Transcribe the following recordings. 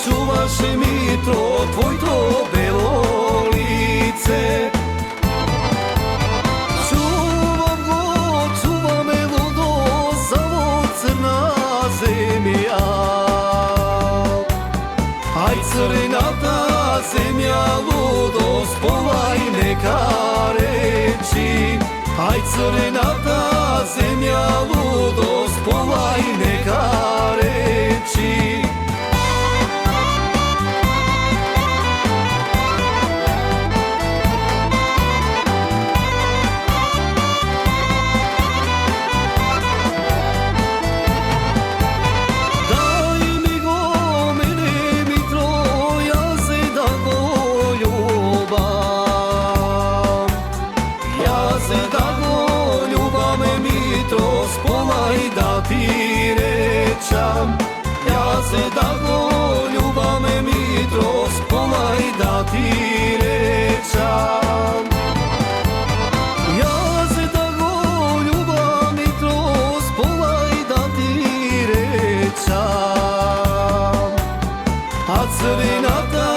čuvaše Mitro tvojto belo lice. Čuvam me ludo, samo crna zemlja. Aj crnata zemlja ludo, spovaj neka reči. Aj crnata zemlja ludo, spovaj neka reči. Daj mi go mene Mitro, ja se da go ljubam. Ja se da go ljubam Mitro, spovaj da ti rečam. Ja se da go ljubam Mitro, spovaj da ti rečam. Ja se da go ljubam Mitro, spovaj da ti rečam. A crnata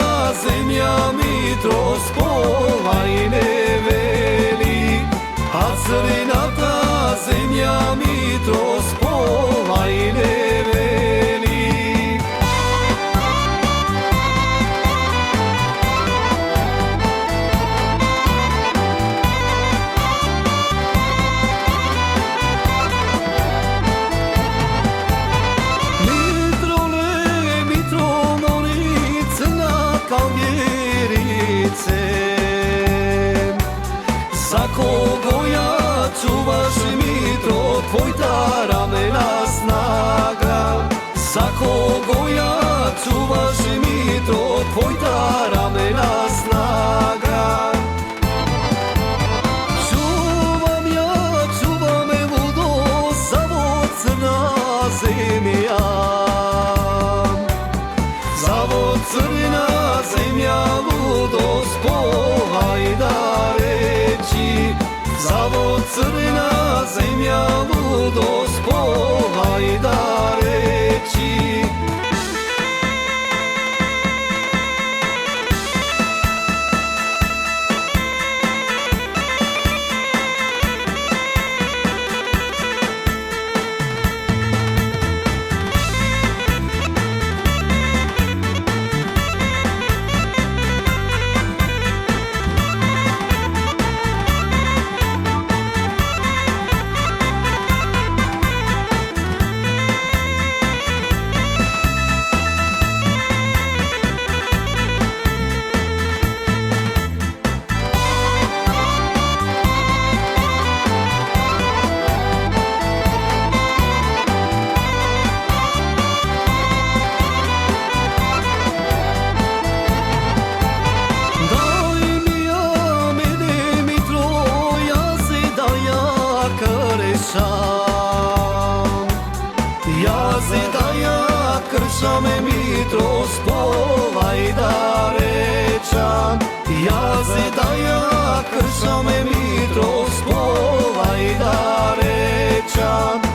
zemlja Mitro, spovaj ne veli. A crnata zemlja Mitro, spovaj ne veli. Mitro mori crna kao vjerice. Za kogo ja čuvaš Mitro, tvoj ta ramena snaga. Za kogo ja čuvaš Mitro, tvoj ta ramena snaga. Čuvam me ludo, samo crna zemlja. Samo crna zemlja ludo, spovaj da reči. Samo crna zemlja ludo, spovaj da reči. Ja se da ja kršam Mitro, spovaj da rečam. Ja se da ja kršam Mitro, spovaj da rečam.